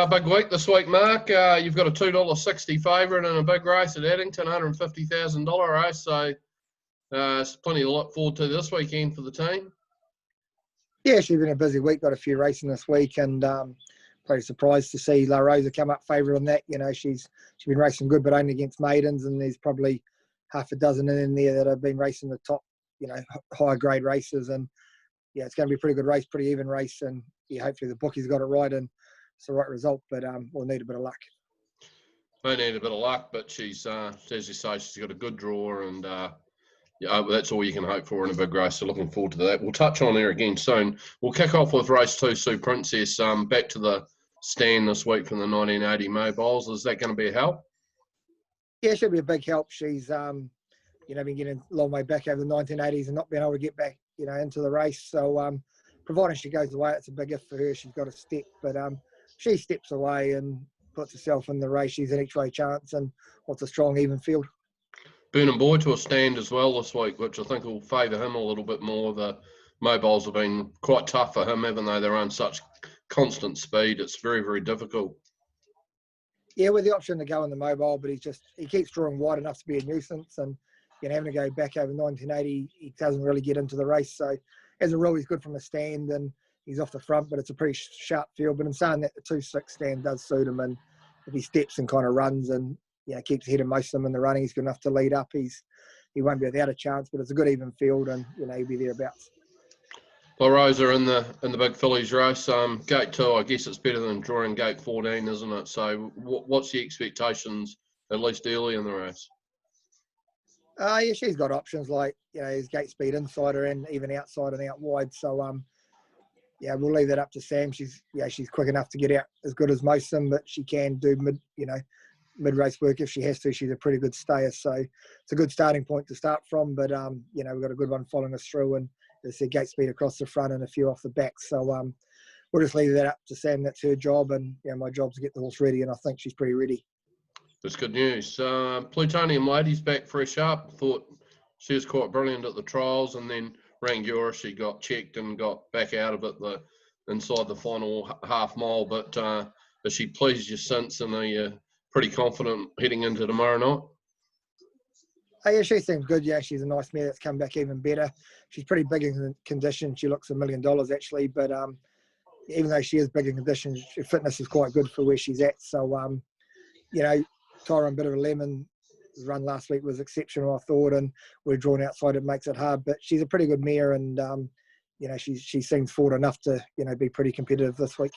Big week this week, Mark. You've got a $2.60 favourite in a big race at Addington, $150,000 race. So it's plenty to look forward to this weekend for the team. Yeah, she's been a busy week. Got a few racing this week, and pretty surprised to see La Rosa come up favourite on that. You know, she's been racing good, but only against maidens, and there's probably half a dozen in there that have been racing the top, higher grade races. And yeah, it's going to be a pretty good race, pretty even race, and yeah, hopefully the bookies got it right and it's the right result. But we'll need a bit of luck. They need a bit of luck, but she's, as you say, she's got a good draw, and that's all you can hope for in a big race. So looking forward to that. We'll touch on her again soon. We'll kick off with race 2, Sue Princess. Back to the stand this week from the 1980 mobiles. Is that going to be a help? Yeah, she'll be a big help. She's been getting a long way back over the 1980s and not being able to get back, into the race. So providing she goes away, it's a big if for her. She's got a step, but she steps away and puts herself in the race. She's an each way chance and wants a strong, even field. Burnham Boy to a stand as well this week, which I think will favour him a little bit more. The mobiles have been quite tough for him, even though they're on such constant speed. It's very, very difficult. Yeah, with the option to go in the mobile, but he keeps drawing wide enough to be a nuisance, and having to go back over 1980, he doesn't really get into the race. So as a rule, he's good from a stand and he's off the front, but it's a pretty sharp field. But in saying that, the 2-6 stand does suit him, and if he steps and kind of runs and keeps ahead of most of them in the running, he's good enough to lead up. He won't be without a chance, but it's a good even field, and he'll be thereabouts. La Rosa in the big fillies race. Gate 2, I guess it's better than drawing gate 14, isn't it? So what's the expectations, at least early in the race? Yeah, she's got options like, his gate speed inside her and even outside and out wide. So, we'll leave that up to Sam. She's quick enough to get out as good as most of them, but she can do mid-race work if she has to. She's a pretty good stayer. So it's a good starting point to start from, but, we've got a good one following us through, and as I said, gate speed across the front and a few off the back. So we'll just leave that up to Sam. That's her job, and my job's to get the horse ready, and I think she's pretty ready. That's good news. Plutonium Lady's back fresh up. Thought she was quite brilliant at the trials, and then Rangiora, she got checked and got back out of it inside the final half mile. But has she pleased you since, and are you pretty confident heading into tomorrow night? Oh, yeah, she seems good. Yeah, she's a nice mare that's come back even better. She's pretty big in condition. She looks $1 million actually, but even though she is big in condition, her fitness is quite good for where she's at. So, Tyrone Bit of a Lemon run last week was exceptional, I thought, and we're drawn outside. It makes it hard, but she's a pretty good mare, and she seems forward enough to be pretty competitive this week.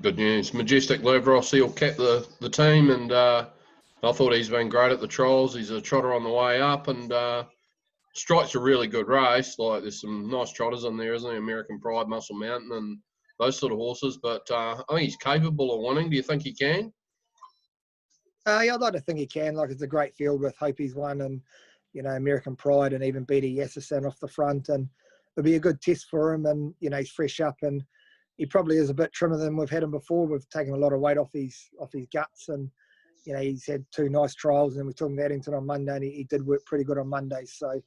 Good news. Majestic Lavros, he'll cap the team, and I thought he's been great at the trials. He's a trotter on the way up, and Strike's a really good race. Like, there's some nice trotters in there, isn't there? American Pride, Muscle Mountain, and those sort of horses. But I think he's capable of winning. Do you think he can? Yeah, I'd like to think he can. Like, it's a great field with Hope he's won, and American Pride, and even BD Yassison off the front, and it'll be a good test for him. And he's fresh up, and he probably is a bit trimmer than we've had him before. We've taken a lot of weight off his guts, and he's had 2 nice trials, and then we took him to Addington on Monday, and he did work pretty good on Monday. So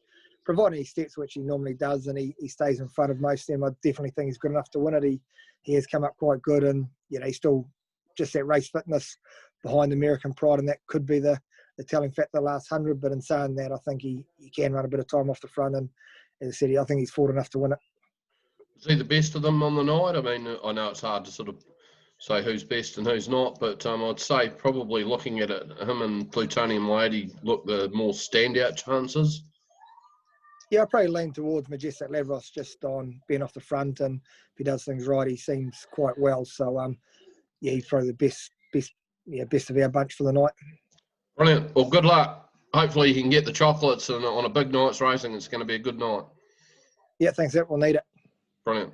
providing he steps, which he normally does, and he stays in front of most of them, I definitely think he's good enough to win it. He has come up quite good, and he's still just that race fitness behind American Pride, and that could be the telling factor the last 100. But in saying that, I think he can run a bit of time off the front, and as I said, I think he's forward enough to win it. Is he the best of them on the night? I mean, I know it's hard to sort of say who's best and who's not, but I'd say probably looking at it, him and Plutonium Lady look the more standout chances. Yeah, I probably lean towards Majestic Lavros just on being off the front, and if he does things right, he seems quite well. So, he's probably the best of our bunch for the night. Brilliant. Well, good luck. Hopefully you can get the chocolates, and on a big night's racing, it's going to be a good night. Yeah, thanks. We'll need it. Brilliant.